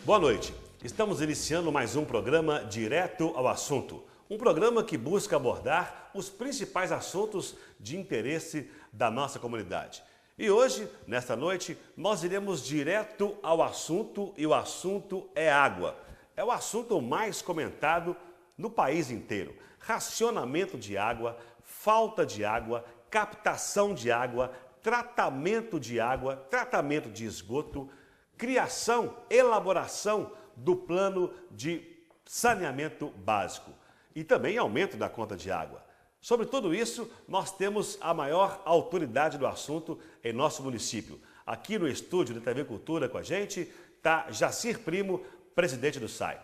Boa noite. Estamos iniciando mais um programa Direto ao Assunto. Um programa que busca abordar os principais assuntos de interesse da nossa comunidade. E hoje, nesta noite, nós iremos direto ao assunto e o assunto é água. É o assunto mais comentado no país inteiro. Racionamento de água, falta de água, captação de água, tratamento de esgoto, criação, elaboração do plano de saneamento básico e também aumento da conta de água. Sobre tudo isso, nós temos a maior autoridade do assunto em nosso município. Aqui no estúdio da TV Cultura com a gente está Jacir Primo, presidente do SAI.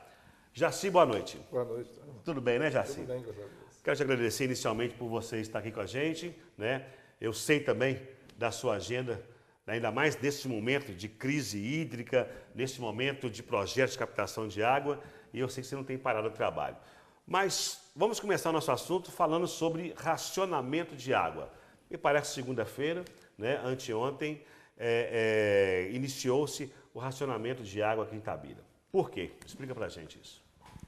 Jacir, boa noite. Boa noite. Tudo bem, né, Jacir? Tudo bem, graças a Deus. Quero te agradecer inicialmente por você estar aqui com a gente, né? Eu sei também da sua agenda, ainda mais nesse momento de crise hídrica, nesse momento de projetos de captação de água, e eu sei que você não tem parado o trabalho. Mas vamos começar o nosso assunto falando sobre racionamento de água. Me parece segunda-feira, né, anteontem, iniciou-se o racionamento de água aqui em Itabira. Por quê? Explica pra gente isso.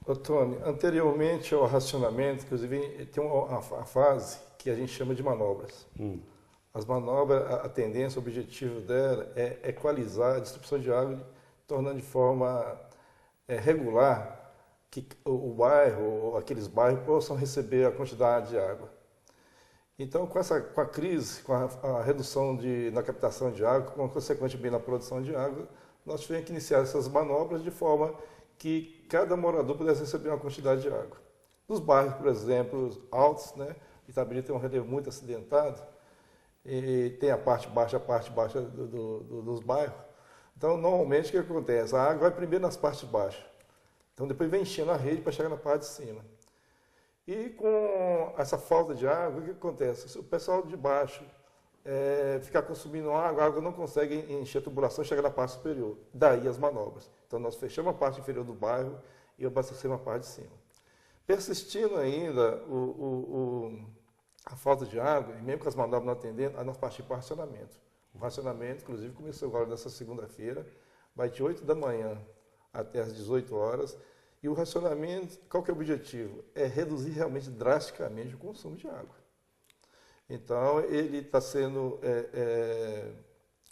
Ô, Tony, anteriormente ao racionamento, inclusive, tem uma fase que a gente chama de manobras. As manobras, a tendência, o objetivo dela é equalizar a distribuição de água, tornando de forma regular que o bairro, ou aqueles bairros, possam receber a quantidade de água. Então, com a crise, com a redução na captação de água, com consequentemente na produção de água, nós tivemos que iniciar essas manobras de forma que cada morador pudesse receber uma quantidade de água. Nos bairros, por exemplo, altos, né? Itabira tem um relevo muito acidentado, e tem a parte baixa dos bairros. Então, normalmente, o que acontece? A água vai primeiro nas partes baixas. Então, depois vem enchendo a rede para chegar na parte de cima. E com essa falta de água, o que acontece? Se o pessoal de baixo ficar consumindo água, a água não consegue encher a tubulação e chegar na parte superior. Daí as manobras. Então, nós fechamos a parte inferior do bairro e abastecemos a parte de cima. Persistindo ainda a falta de água, e mesmo com as manobras não atendendo, aí nós partimos para o racionamento. O racionamento, inclusive, começou agora nessa segunda-feira, vai de 8 da manhã até as 18 horas. E o racionamento, qual que é o objetivo? É reduzir realmente drasticamente o consumo de água. Então, ele está sendo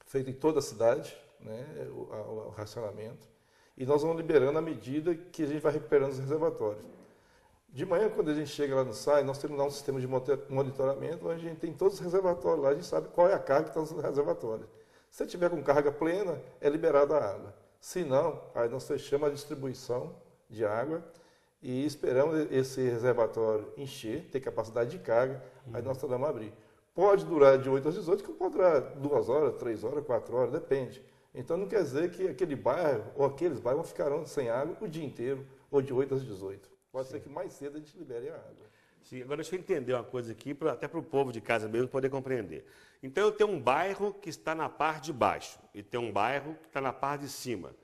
feito em toda a cidade, né, o racionamento, e nós vamos liberando à medida que a gente vai recuperando os reservatórios. De manhã, quando a gente chega lá no SAI, nós temos lá um sistema de monitoramento, onde a gente tem todos os reservatórios lá, a gente sabe qual é a carga que está nos reservatórios. Se tiver com carga plena, é liberada a água. Se não, aí nós fechamos a distribuição de água e esperamos esse reservatório encher, ter capacidade de carga, aí nós tentamos abrir. Pode durar de 8 às 18, que pode durar 2 horas, 3 horas, 4 horas, depende. Então não quer dizer que aquele bairro ou aqueles bairros ficarão sem água o dia inteiro, ou de 8 às 18. Pode ser que mais cedo a gente libere a água. Sim, agora deixa eu entender uma coisa aqui, até para o povo de casa mesmo poder compreender. Então eu tenho um bairro que está na parte de baixo e tem um bairro que está na parte de cima.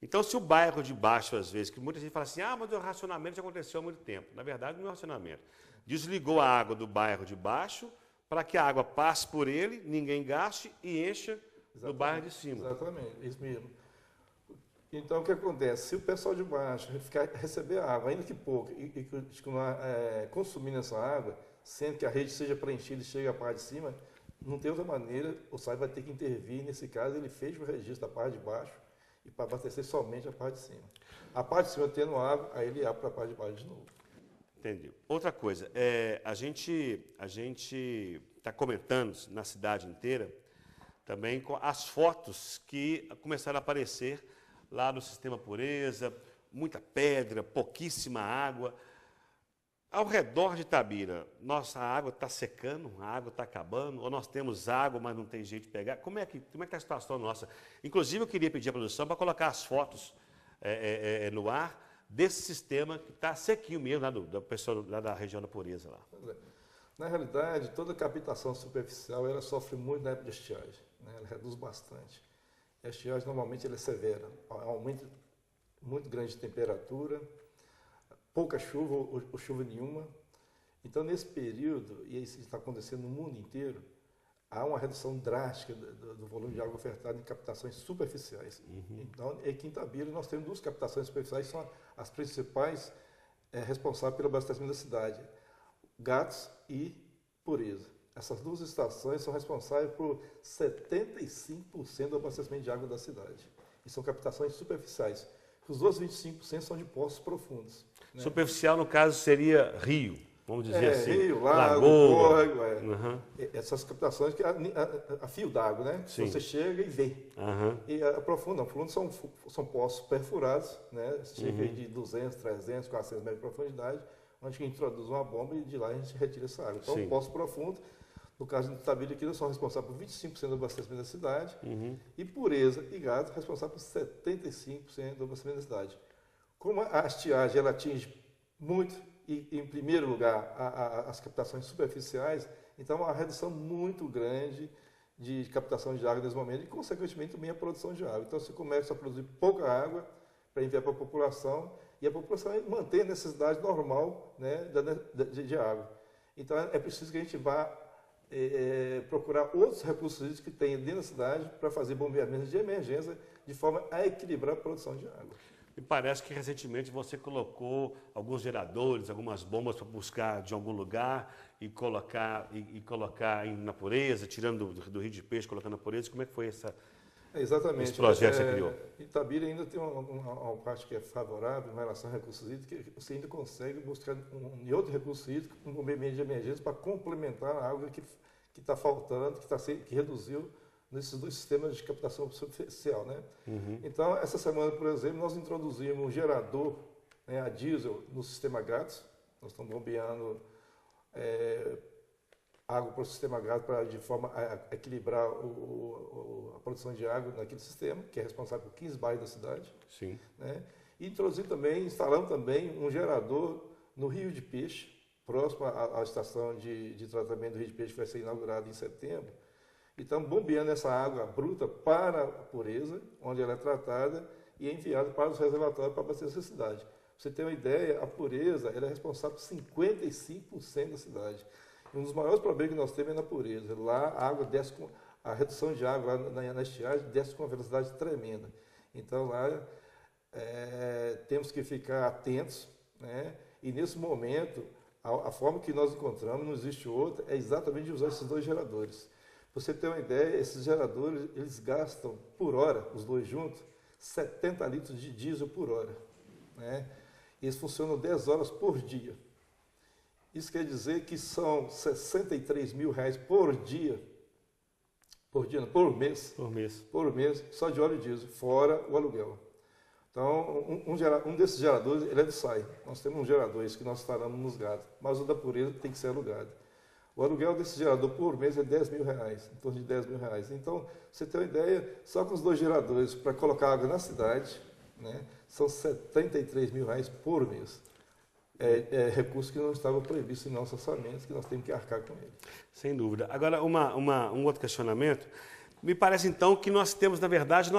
Então, se o bairro de baixo, às vezes, que muita gente fala assim, mas o racionamento já aconteceu há muito tempo. Na verdade, não é racionamento. Desligou a água do bairro de baixo para que a água passe por ele, ninguém gaste e encha no bairro de cima. Exatamente, isso mesmo. Então, o que acontece? Se o pessoal de baixo receber a água, ainda que pouco, e continuar consumindo essa água, sendo que a rede seja preenchida e chegue à parte de cima, não tem outra maneira, o SAI vai ter que intervir. Nesse caso, ele fecha o registro da parte de baixo e para abastecer somente a parte de cima. A parte de cima tendo água, aí ele abre para a parte de baixo de novo. Entendi. Outra coisa, a gente está comentando na cidade inteira também com as fotos que começaram a aparecer lá no Sistema Pureza, muita pedra, pouquíssima água. Ao redor de Itabira, nossa água está secando, a água está acabando, ou nós temos água, mas não tem jeito de pegar. Como é que está a situação nossa? Inclusive, eu queria pedir à produção para colocar as fotos no ar desse sistema que está sequinho mesmo, lá do pessoal lá da região da Pureza. Lá. Na realidade, toda captação superficial ela sofre muito na época de estiagem, né? Ela reduz bastante. A estiagem, normalmente, ela é severa, há um aumento muito grande de temperatura, pouca chuva ou chuva nenhuma. Então, nesse período, e isso está acontecendo no mundo inteiro, há uma redução drástica do volume de água ofertado em captações superficiais. Então, em Itabira, nós temos 2 captações superficiais que são as principais responsáveis pelo abastecimento da cidade, Gatos e Pureza. Essas 2 estações são responsáveis por 75% do abastecimento de água da cidade. E são captações superficiais. Os outros 25% são de poços profundos. Né? Superficial, no caso, seria rio, vamos dizer assim. Rio, lago, lagoa. Córrego. Essas captações que a fio d'água, né? Sim. Você chega e vê. E a profunda, são poços perfurados, né? Cerca de 200, 300, 400 metros de profundidade, onde a gente introduz uma bomba e de lá a gente retira essa água. Então, poço profundo. No caso de Itabira, aqui, nós somos responsáveis por 25% do abastecimento da cidade, e Pureza e Gatos responsáveis por 75% do abastecimento da cidade. Como a estiagem ela atinge muito, e em primeiro lugar, as captações superficiais, então há uma redução muito grande de captação de água nesse momento, e, consequentemente, também a produção de água. Então, você começa a produzir pouca água para enviar para a população, e a população mantém a necessidade normal, né, de água. Então, é preciso que a gente vá procurar outros recursos hídricos que tem dentro da cidade para fazer bombeamentos de emergência de forma a equilibrar a produção de água. Me parece que recentemente você colocou alguns geradores, algumas bombas para buscar de algum lugar e colocar na Pureza, tirando do Rio de Peixe, colocando na Pureza. Como é que foi Exatamente. esse projeto que você criou? Itabira ainda tem uma parte que é favorável em relação a recursos hídricos, que você ainda consegue buscar em outro recurso hídrico um bombeamento de emergência para complementar a água que está faltando, que reduziu nesses 2 sistemas de captação superficial, né? Então, essa semana, por exemplo, nós introduzimos um gerador, né, a diesel no sistema Gatos. Nós estamos bombeando água para o sistema Gatos de forma a equilibrar a produção de água naquele sistema, que é responsável por 15 bairros da cidade. Sim. Né? E instalamos também um gerador no Rio de Peixe, próximo à estação de tratamento do Rio de Peixe, que vai ser inaugurada em setembro. E estamos bombeando essa água bruta para a Pureza, onde ela é tratada e é enviada para os reservatórios para abastecer a cidade. Para você ter uma ideia, a Pureza ela é responsável por 55% da cidade. E um dos maiores problemas que nós temos é na Pureza. Lá a água desce a redução de água lá na estiagem desce com uma velocidade tremenda. Então lá temos que ficar atentos, né? E nesse momento, a forma que nós encontramos, não existe outra, é exatamente usar esses 2 geradores. Para você ter uma ideia, esses geradores, eles gastam por hora, os 2 juntos, 70 litros de diesel por hora. Né? E eles funcionam 10 horas por dia. Isso quer dizer que são R$63 mil por dia, por mês, só de óleo diesel, fora o aluguel. Então, um desses geradores, ele é de SAI. Nós temos um gerador, esse que nós instalamos nos gados, mas o da Pureza tem que ser alugado. O aluguel desse gerador por mês é R$10 mil, em torno de R$10 mil. Então, você tem uma ideia, só com os 2 geradores para colocar água na cidade, né, são R$73 mil por mês. Recurso que não estava previsto em nossos orçamentos, que nós temos que arcar com ele. Sem dúvida. Agora, um outro questionamento. Me parece, então, que nós temos, na verdade,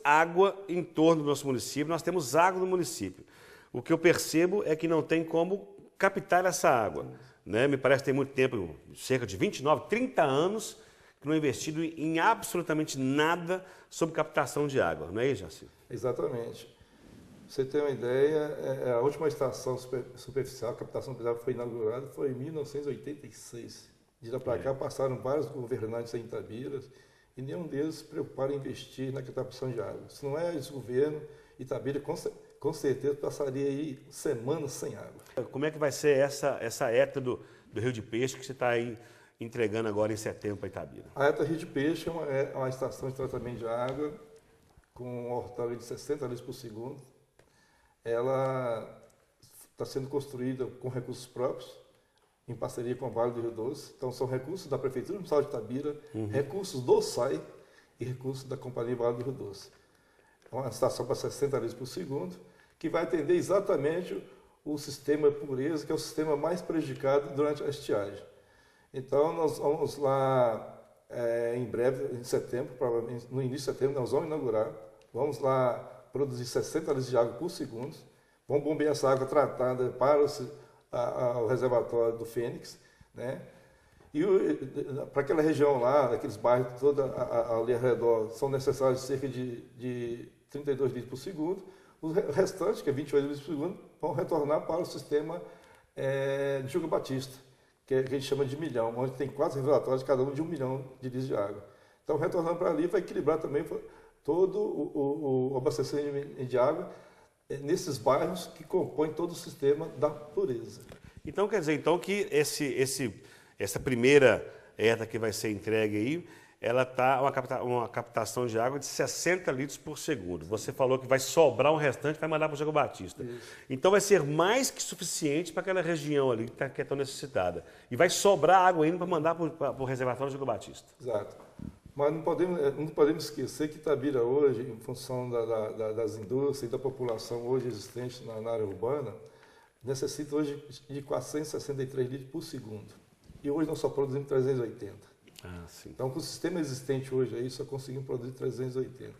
água em torno do nosso município, nós temos água no município. O que eu percebo é que não tem como captar essa água. Né? Me parece que tem muito tempo, cerca de 29, 30 anos, que não é investido em absolutamente nada sobre captação de água. Não é isso, Jaci? Exatamente. Você tem uma ideia, a última estação superficial, a captação superficial foi inaugurada, foi em 1986. De lá para cá passaram vários governantes em Itabira e nenhum deles se preocuparam em investir na captação de água. Se não é esse governo, Itabira com certeza passaria aí semanas sem água. Como é que vai ser essa ETA do Rio de Peixe que você está aí entregando agora em setembro para Itabira? A ETA Rio de Peixe é uma estação de tratamento de água com uma hortaria de 60 litros por segundo. Ela está sendo construída com recursos próprios, em parceria com o Vale do Rio Doce. Então, são recursos da Prefeitura Municipal de Itabira, recursos do SAI e recursos da Companhia Vale do Rio Doce. É uma estação para 60 litros por segundo, que vai atender exatamente o sistema Pureza, que é o sistema mais prejudicado durante a estiagem. Então, nós vamos lá em breve, em setembro, provavelmente no início de setembro, nós vamos inaugurar. Vamos lá produzir 60 litros de água por segundo. Vamos bombear essa água tratada para o reservatório do Fênix, né? para aquela região lá, aqueles bairros todos ali ao redor, são necessários cerca de 32 litros por segundo. O restante, que é 28 litros por segundo, vão retornar para o sistema de Juca Batista, que a gente chama de milhão, onde tem 4 reservatórios, cada um de 1 milhão de litros de água. Então, retornando para ali, vai equilibrar também todo o abastecimento de água nesses bairros que compõem todo o sistema da pureza. Então, quer dizer que essa primeira ETA que vai ser entregue aí, ela está uma captação de água de 60 litros por segundo. Você falou que vai sobrar um restante, vai mandar para o Juca Batista. Isso. Então vai ser mais que suficiente para aquela região ali que é tão necessitada. E vai sobrar água ainda para mandar para o reservatório do Juca Batista. Exato. Mas não podemos esquecer que Itabira hoje, em função das indústrias e da população hoje existente na área urbana, necessita hoje de 463 litros por segundo. E hoje nós só produzimos 380. Ah, sim. Então, com o sistema existente hoje aí, só conseguimos produzir 380.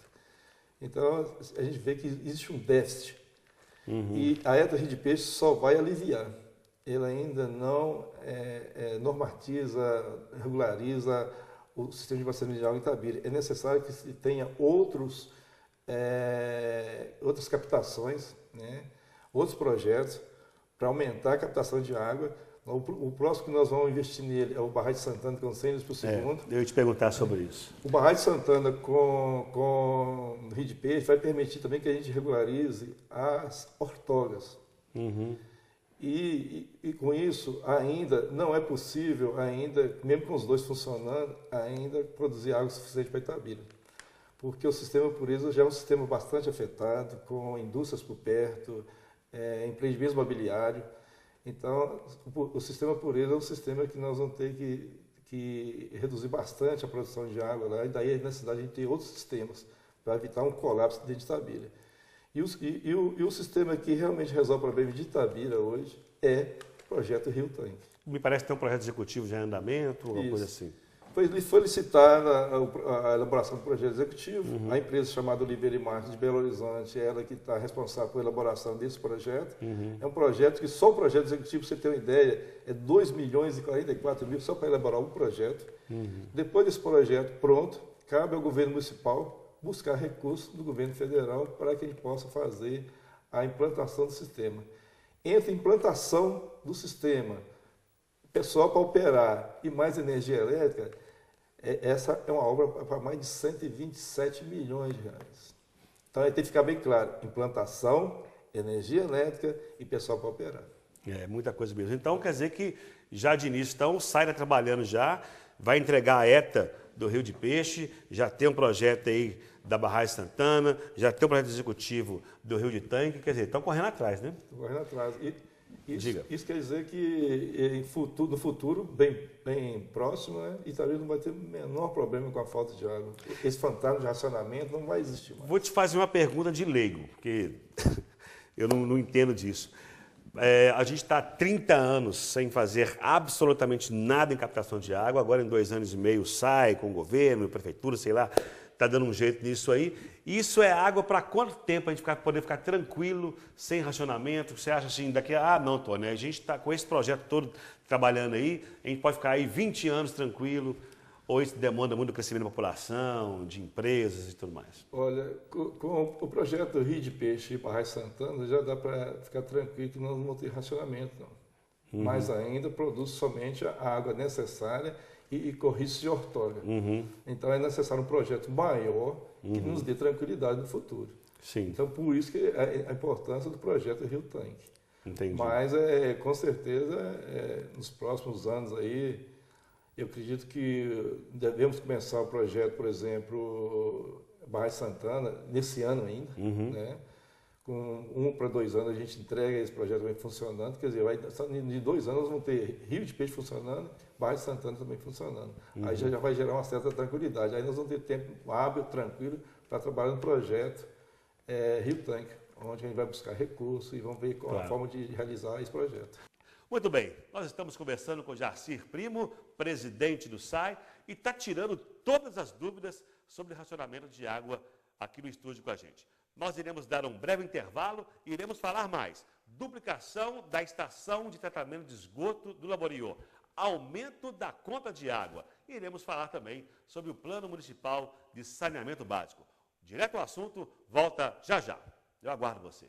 Então, a gente vê que existe um déficit. E a ETA Rio de Peixe só vai aliviar. Ela ainda não normatiza, regulariza o sistema de abastecimento de água em Itabira. É necessário que se tenha outras captações, né, outros projetos para aumentar a captação de água. O próximo que nós vamos investir nele é o Barragem de Santana, com 100 litros por segundo. Eu ia te perguntar sobre isso. O Barragem de Santana com o Rio de Peixe vai permitir também que a gente regularize as ortogas. E com isso, ainda não é possível, mesmo com os dois funcionando, ainda produzir água suficiente para Itabira. Porque o sistema pureza já é um sistema bastante afetado, com indústrias por perto, empreendimentos imobiliários. Então, o sistema pureza é um sistema que nós vamos ter que reduzir bastante a produção de água lá, e daí na cidade a gente tem outros sistemas para evitar um colapso dentro de Itabira. E o sistema que realmente resolve o problema de Itabira hoje é o projeto Rio Tanque. Me parece que tem um projeto executivo já em andamento, alguma coisa assim. Foi licitada a elaboração do projeto executivo. A empresa chamada Oliveira e Marques de Belo Horizonte é ela que está responsável pela elaboração desse projeto. É um projeto que só o projeto executivo, para você ter uma ideia, é 2 milhões e 44 mil só para elaborar um projeto. Depois desse projeto pronto, cabe ao governo municipal buscar recursos do governo federal para que a gente possa fazer a implantação do sistema. Entre a implantação do sistema, pessoal para operar e mais energia elétrica, essa é uma obra para mais de 127 milhões de reais. Então, tem que ficar bem claro, implantação, energia elétrica e pessoal para operar. É, muita coisa mesmo. Então, quer dizer que já de início, então, o SAI está trabalhando já, vai entregar a ETA do Rio de Peixe, já tem um projeto aí da Barragem Santana, já tem um projeto executivo do Rio de Tanque, quer dizer, estão correndo atrás, né? Estão correndo atrás. Isso quer dizer que no futuro, bem próximo, né, Itabira não vai ter o menor problema com a falta de água. Esse fantasma de racionamento não vai existir mais. Vou te fazer uma pergunta de leigo, porque eu não entendo disso. A gente está há 30 anos sem fazer absolutamente nada em captação de água, agora em 2 anos e meio sai com o governo, prefeitura, sei lá, está dando um jeito nisso aí. Isso é água para quanto tempo a gente poder ficar tranquilo, sem racionamento? Você acha assim, não, Tony, a gente está com esse projeto todo trabalhando aí, a gente pode ficar aí 20 anos tranquilo, ou isso demanda muito crescimento da população, de empresas e tudo mais? Olha, com o projeto Rio de Peixe e Barragem Santana, já dá para ficar tranquilo que nós não vamos ter racionamento, não. Mas ainda produz somente a água necessária e com risco de ortoga. Então é necessário um projeto maior que nos dê tranquilidade no futuro. Sim. Então por isso que a importância do projeto Rio Tanque. Entendi. Mas com certeza nos próximos anos aí eu acredito que devemos começar o projeto, por exemplo, Barragem Santana nesse ano ainda, né? Com 1 para 2 anos a gente entrega esse projeto também funcionando, quer dizer, de 2 anos nós vamos ter Rio de Peixe funcionando, Barragem Santana também funcionando. Aí já vai gerar uma certa tranquilidade, aí nós vamos ter tempo hábil, tranquilo, para trabalhar no projeto Rio Tanque, onde a gente vai buscar recursos e vamos ver qual a forma de realizar esse projeto. Muito bem, nós estamos conversando com Jarcir Primo, presidente do SAI, e está tirando todas as dúvidas sobre racionamento de água aqui no estúdio com a gente. Nós iremos dar um breve intervalo e iremos falar mais. Duplicação da estação de tratamento de esgoto do Lamoriô. aumento da conta de água. E iremos falar também sobre o Plano Municipal de Saneamento Básico. Direto ao assunto, volta já já. Eu aguardo você.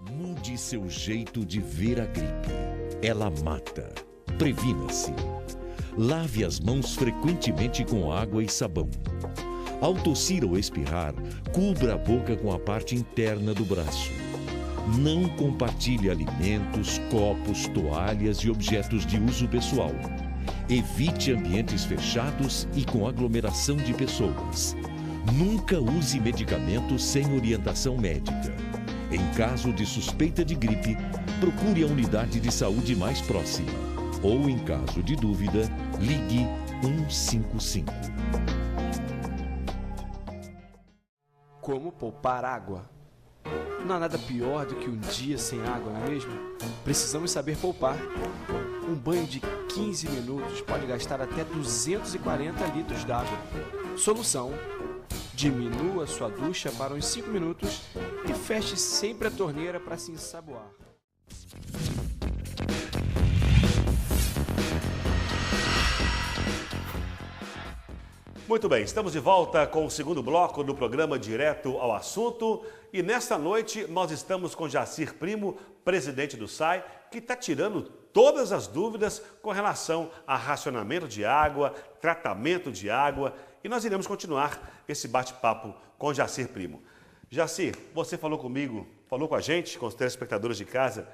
Mude seu jeito de ver a gripe. Ela mata. Previna-se. Lave as mãos frequentemente com água e sabão. Ao tossir ou espirrar, cubra a boca com a parte interna do braço. Não compartilhe alimentos, copos, toalhas e objetos de uso pessoal. Evite ambientes fechados e com aglomeração de pessoas. Nunca use medicamentos sem orientação médica. Em caso de suspeita de gripe, procure a unidade de saúde mais próxima. Ou, em caso de dúvida, ligue 155. Como poupar água? Não há nada pior do que um dia sem água, não é mesmo? Precisamos saber poupar. Um banho de 15 minutos pode gastar até 240 litros d'água. Solução: diminua sua ducha para uns 5 minutos e feche sempre a torneira para se ensaboar. Muito bem, estamos de volta com o segundo bloco do programa Direto ao Assunto. E nesta noite nós estamos com Jacir Primo, presidente do SAI, que está tirando todas as dúvidas com relação a racionamento de água, tratamento de água. E nós iremos continuar esse bate-papo com Jacir Primo. Jacir, você falou comigo, falou com a gente, com os telespectadores de casa,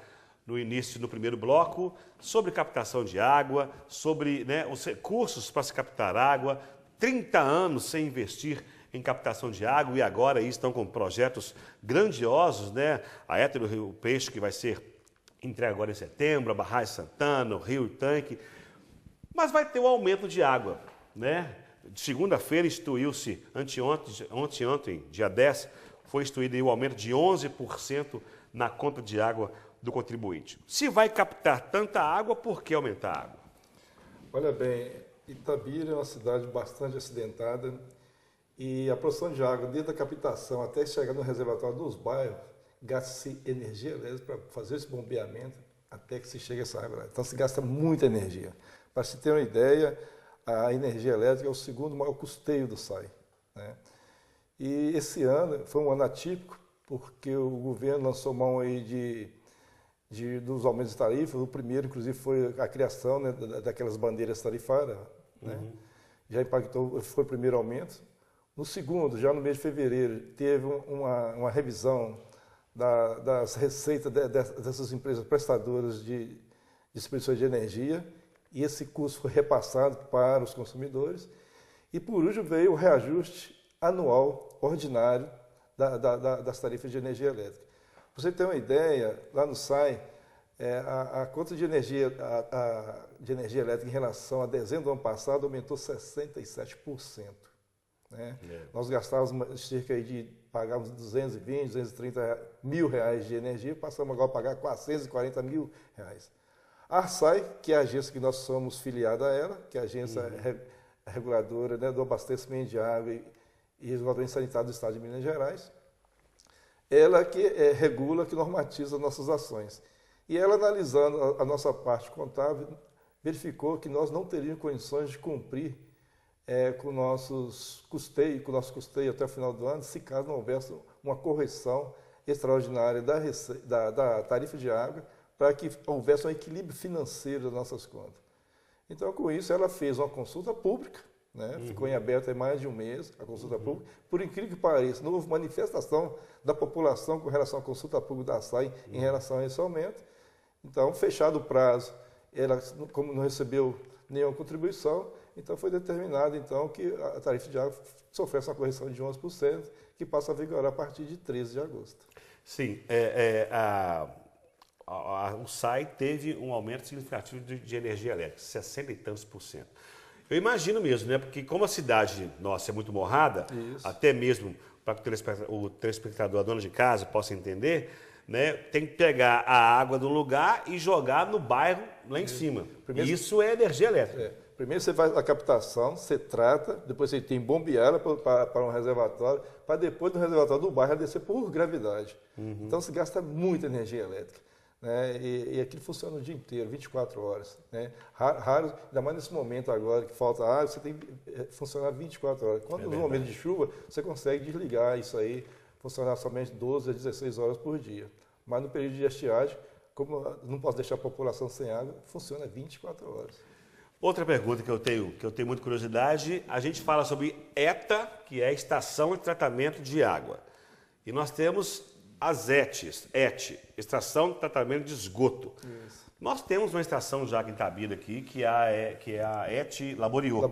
no início, no primeiro bloco, sobre captação de água, sobre os recursos para se captar água. 30 anos sem investir em captação de água e agora aí estão com projetos grandiosos, né? A Hétero Rio Peixe, que vai ser entregue agora em setembro, a Barragem Santana, o Rio Tanque. Mas vai ter o aumento de água, né? Segunda-feira instituiu-se, ontem, dia 10, foi instituído o aumento de 11% na conta de água do contribuinte. Se vai captar tanta água, por que aumentar a água? Olha bem, Itabira é uma cidade bastante acidentada e a produção de água, desde a captação até chegar no reservatório dos bairros, gasta-se energia elétrica para fazer esse bombeamento até que se chegue essa água lá. Então se gasta muita energia. Para se ter uma ideia, a energia elétrica é o segundo maior custeio do SAI, né? E esse ano foi um ano atípico, porque o governo lançou mão aí dos aumentos de tarifa. O primeiro, inclusive, foi a criação, né, daquelas bandeiras tarifárias, né? Já impactou, foi o primeiro aumento. No segundo, já no mês de fevereiro, teve uma revisão das receitas dessas empresas prestadoras de distribuição de energia, e esse custo foi repassado para os consumidores. E por último veio o reajuste anual ordinário das tarifas de energia elétrica. Para você ter uma ideia, lá no SAI, a conta de energia elétrica em relação a dezembro do ano passado aumentou 67%. Né? Nós gastávamos cerca de, pagávamos 220, 230 mil reais de energia, passamos agora a pagar 440 mil reais. A ARSAI, que é a agência que nós somos filiados a ela, que é a agência reguladora, né, do abastecimento de água e resguardamento sanitário do Estado de Minas Gerais, ela que regula, que normatiza nossas ações. E ela, analisando a nossa parte contábil, verificou que nós não teríamos condições de cumprir com o nosso custeio até o final do ano, se caso não houvesse uma correção extraordinária da tarifa de água, para que houvesse um equilíbrio financeiro das nossas contas. Então, com isso, ela fez uma consulta pública, né? Ficou em aberto há mais de um mês a consulta pública. Por incrível que pareça, não houve manifestação da população com relação à consulta pública da SAI em relação a esse aumento. Então, fechado o prazo, ela, como não recebeu nenhuma contribuição, então foi determinado então, que a tarifa de água sofresse uma correção de 11%, que passa a vigorar a partir de 13 de agosto. Sim, o SAI teve um aumento significativo de energia elétrica, 60 e tantos %. Eu imagino mesmo, né? Porque como a cidade nossa é muito morrada, Isso. até mesmo para que o telespectador, a dona de casa, possa entender, né? Tem que pegar a água do lugar e jogar no bairro lá em cima. Primeiro, isso é energia elétrica. Primeiro você faz a captação, você trata, depois você tem bombear para um reservatório, para depois do reservatório do bairro descer por gravidade. Então se gasta muita energia elétrica. Né? E aquilo funciona o dia inteiro, 24 horas. Né? Raro, ainda mais nesse momento agora que falta água, você tem que funcionar 24 horas. Quando no momento de chuva, você consegue desligar isso aí, funcionar somente 12 a 16 horas por dia. Mas no período de estiagem, como não posso deixar a população sem água, funciona 24 horas. Outra pergunta que eu tenho muita curiosidade, a gente fala sobre ETA, que é a Estação de Tratamento de Água. E nós temos as ETs, Estação de Tratamento de Esgoto. Isso. Nós temos uma estação de água em Itabira aqui, que é a ET Laboriô.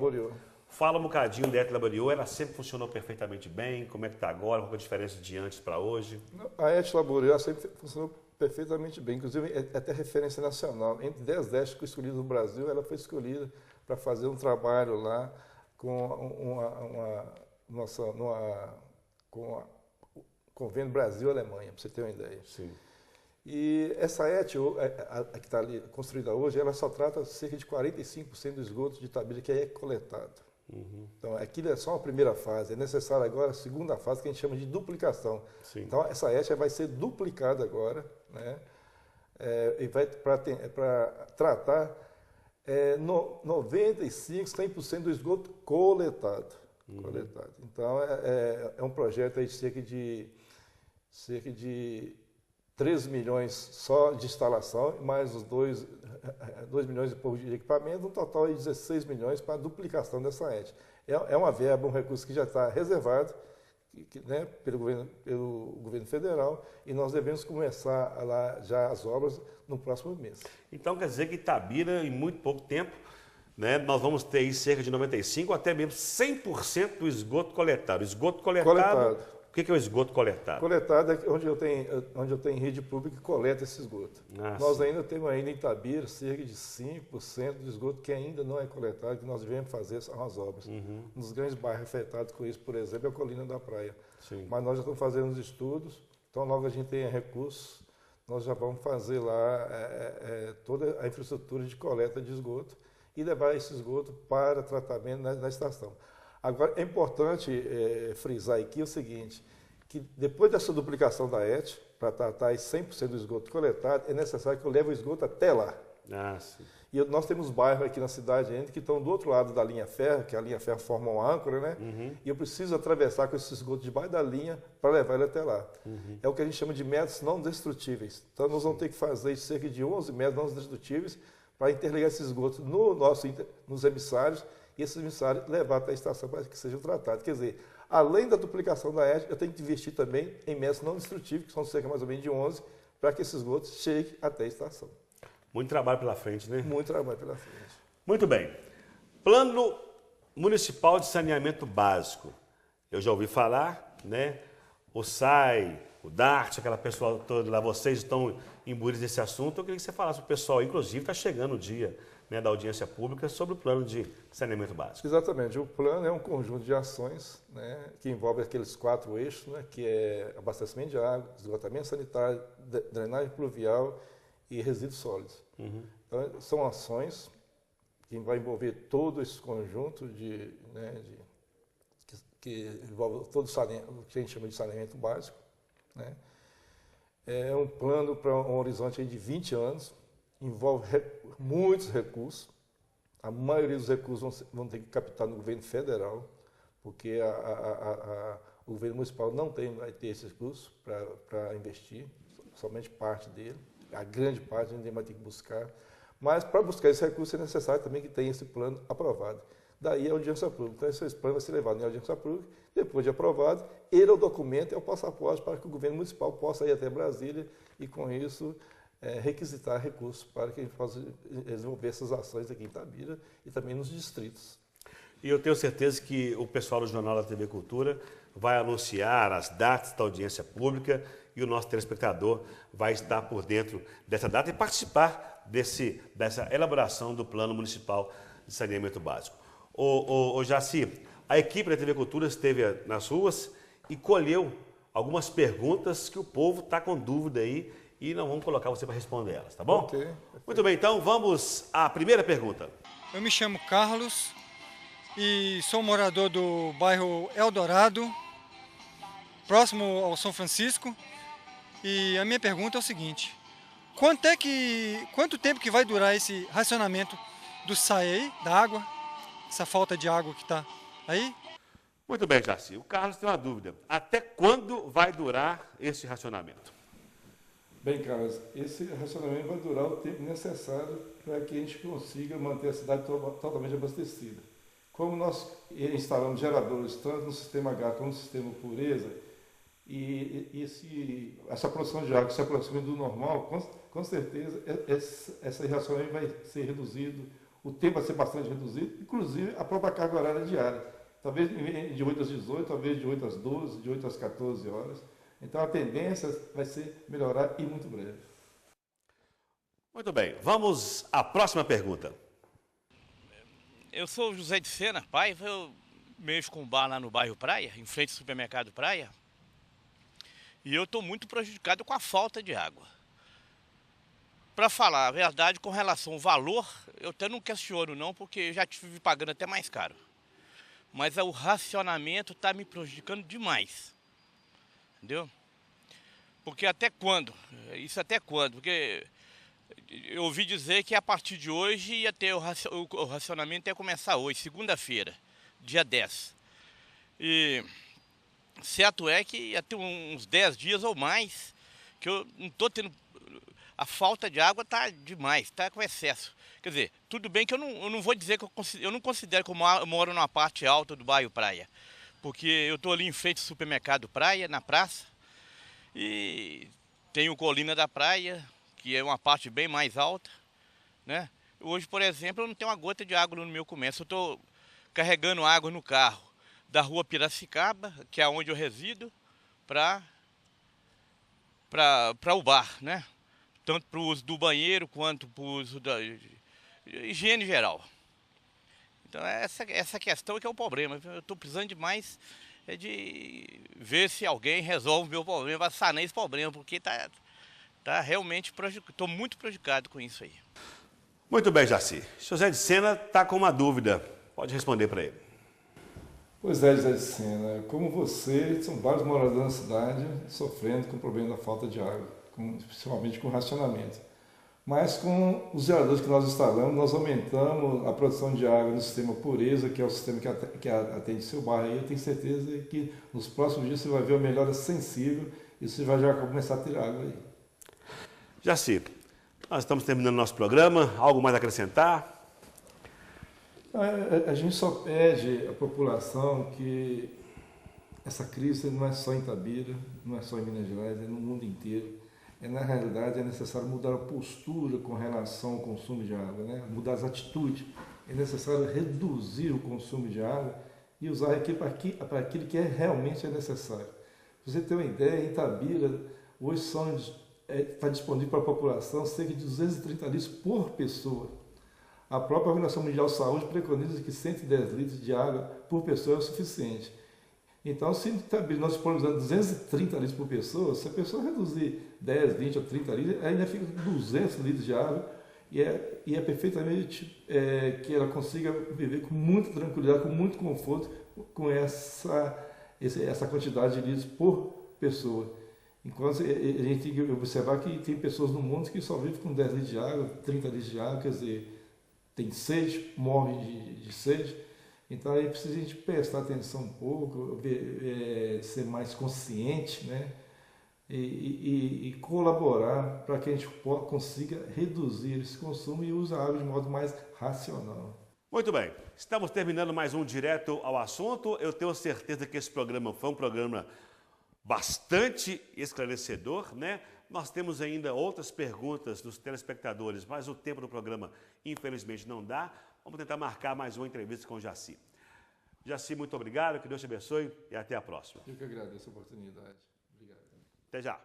Fala um bocadinho da ET Laboriô, ela sempre funcionou perfeitamente bem, como é que está agora, qual é a diferença de antes para hoje? A ET Laboriô sempre funcionou perfeitamente bem, inclusive é até referência nacional. Entre 10 ETs que escolhidas no Brasil, ela foi escolhida para fazer um trabalho lá com o convênio Brasil-Alemanha, para você ter uma ideia. Sim. E essa ET, a que está ali construída hoje, ela só trata cerca de 45% do esgoto de Itabira que é coletado. Então, aquilo é só a primeira fase. É necessário agora a segunda fase, que a gente chama de duplicação. Sim. Então, essa ET vai ser duplicada agora, né? E vai para tratar 95%, 100% do esgoto coletado. Então, é um projeto aí de cerca de 3 milhões só de instalação, mais os 2 milhões e pouco de equipamento, um total de 16 milhões para a duplicação dessa ET. É uma verba, um recurso que já está reservado né, pelo governo federal, e nós devemos começar lá já as obras no próximo mês. Então quer dizer que Itabira, em muito pouco tempo, né, nós vamos ter aí cerca de 95% ou até mesmo 100% do esgoto coletado. Esgoto coletado. O que é o esgoto coletado? Coletado é onde eu tenho rede pública que coleta esse esgoto. Nós ainda temos em Itabira cerca de 5% do esgoto que ainda não é coletado, que nós devemos fazer as obras. Nos grandes bairros afetados com isso, por exemplo, é a Colina da Praia. Sim. Mas nós já estamos fazendo os estudos, então logo a gente tem recursos, nós já vamos fazer lá toda a infraestrutura de coleta de esgoto e levar esse esgoto para tratamento na estação. Agora, é importante frisar aqui o seguinte, que depois dessa duplicação da ET, para tratar 100% do esgoto coletado, é necessário que eu leve o esgoto até lá. Sim. E nós temos bairros aqui na cidade ainda que estão do outro lado da linha ferro, que a linha ferro forma uma âncora, né? E eu preciso atravessar com esse esgoto debaixo da linha para levar ele até lá. É o que a gente chama de metros não destrutíveis. Então, nós vamos ter que fazer cerca de 11 metros não destrutíveis para interligar esse esgoto nos emissários, e esses emissários levar até a estação para que sejam tratados. Quer dizer, além da duplicação da ET, eu tenho que investir também em metros não destrutíveis, que são cerca mais ou menos de 11, para que esse esgoto chegue até a estação. Muito trabalho pela frente, né? Muito trabalho pela frente. Muito bem. Plano Municipal de Saneamento Básico. Eu já ouvi falar, né? O SAI, o DART, aquela pessoa toda lá, vocês estão imbuídos desse assunto. Eu queria que você falasse para o pessoal, inclusive está chegando o dia, né, da audiência pública sobre o plano de saneamento básico. Exatamente. O plano é um conjunto de ações, né, que envolve aqueles 4 eixos, né, que é abastecimento de água, esgotamento sanitário, drenagem pluvial e resíduos sólidos. Então, são ações que vai envolver todo esse conjunto que envolve todo o que a gente chama de saneamento básico. Né. É um plano para um horizonte aí de 20 anos, envolve muitos recursos, A maioria dos recursos vão ter que captar no governo federal, porque o governo municipal não vai ter esses recursos para investir, somente parte dele. A grande parte a gente vai ter que buscar. Mas para buscar esse recurso é necessário também que tenha esse plano aprovado. Daí a audiência pública. Então esse plano vai ser levado em audiência pública, depois de aprovado, ele é o documento, é o passaporte para que o governo municipal possa ir até Brasília e com isso requisitar recursos para que a gente possa desenvolver essas ações aqui em Itabira e também nos distritos. E eu tenho certeza que o pessoal do Jornal da TV Cultura vai anunciar as datas da audiência pública e o nosso telespectador vai estar por dentro dessa data e participar dessa elaboração do Plano Municipal de Saneamento Básico. Ô Jaci, a equipe da TV Cultura esteve nas ruas e colheu algumas perguntas que o povo está com dúvida aí e não vamos colocar você para responder elas, tá bom? Ok. Muito bem, então vamos à primeira pergunta. Eu me chamo Carlos e sou morador do bairro Eldorado, próximo ao São Francisco. E a minha pergunta é o seguinte: quanto tempo que vai durar esse racionamento do SAE aí, da água, essa falta de água que está aí? Muito bem, Jaci. O Carlos tem uma dúvida. Até quando vai durar esse racionamento? Bem, Carlos, esse racionamento vai durar o tempo necessário para que a gente consiga manter a cidade totalmente abastecida. Como nós instalamos geradores tanto no sistema H como no sistema Pureza, e essa produção de água se aproxima do normal, com certeza esse racionamento vai ser reduzido, o tempo vai ser bastante reduzido, inclusive a própria carga horária diária. Talvez de 8 às 18, talvez de 8 às 12, de 8 às 14 horas. Então a tendência vai ser melhorar e muito breve. Muito bem, vamos à próxima pergunta. Eu sou o José de Sena Paiva, eu mexo com um bar lá no bairro Praia, em frente ao supermercado Praia. E eu estou muito prejudicado com a falta de água. Para falar a verdade, com relação ao valor, eu até não questiono não, porque eu já estive pagando até mais caro. Mas o racionamento está me prejudicando demais. Entendeu? Porque até quando? Isso até quando? Porque eu ouvi dizer que a partir de hoje ia ter o racionamento ia começar hoje, segunda-feira, dia 10. E certo é que ia ter uns 10 dias ou mais que eu não estou tendo. A falta de água está demais, está com excesso. Quer dizer, tudo bem que eu não vou dizer que eu não considero que eu moro numa parte alta do bairro Praia. Porque eu estou ali em frente ao supermercado Praia, na praça, e tem o Colina da Praia, que é uma parte bem mais alta, né? Hoje, por exemplo, eu não tenho uma gota de água no meu comércio, eu estou carregando água no carro da rua Piracicaba, que é onde eu resido, para o bar, né? Tanto para o uso do banheiro, quanto para o uso da higiene geral. Então essa questão é que é o problema. Eu estou precisando demais de ver se alguém resolve o meu problema, vai sanar esse problema, porque tá realmente estou muito prejudicado com isso aí. Muito bem, Jaci. José de Sena está com uma dúvida. Pode responder para ele. Pois é, José de Sena. Como você, são vários moradores da cidade sofrendo com o problema da falta de água, principalmente com racionamento. Mas com os geradores que nós instalamos, nós aumentamos a produção de água no sistema Pureza, que é o sistema que atende seu bairro. E eu tenho certeza que nos próximos dias você vai ver uma melhora sensível e você vai já começar a ter água aí. Jaci, nós estamos terminando nosso programa. Algo mais a acrescentar? A gente só pede à população que essa crise não é só em Itabira, não é só em Minas Gerais, é no mundo inteiro. Na realidade, é necessário mudar a postura com relação ao consumo de água, né? Mudar as atitudes. É necessário reduzir o consumo de água e usar aquilo para aquilo que realmente é necessário. Para você ter uma ideia, em Itabira, hoje está disponível para a população cerca de 230 litros por pessoa. A própria Organização Mundial de Saúde preconiza que 110 litros de água por pessoa é o suficiente. Então, se nós disponibilizamos 230 litros por pessoa, se a pessoa reduzir 10, 20 ou 30 litros, ainda fica 200 litros de água e é perfeitamente que ela consiga viver com muita tranquilidade, com muito conforto, com essa quantidade de litros por pessoa. Enquanto a gente tem que observar que tem pessoas no mundo que só vivem com 10 litros de água, 30 litros de água, quer dizer, tem sede, morre de sede. Então aí precisa a gente prestar atenção um pouco, ser mais consciente, né? E colaborar para que a gente consiga reduzir esse consumo e usar a água de modo mais racional. Muito bem, estamos terminando mais um Direto ao Assunto. Eu tenho certeza que esse programa foi um programa bastante esclarecedor, né? Nós temos ainda outras perguntas dos telespectadores, mas o tempo do programa, infelizmente, não dá. Vamos tentar marcar mais uma entrevista com o Jaci. Jaci, muito obrigado, que Deus te abençoe e até a próxima. Eu que agradeço a oportunidade. Obrigado. Até já.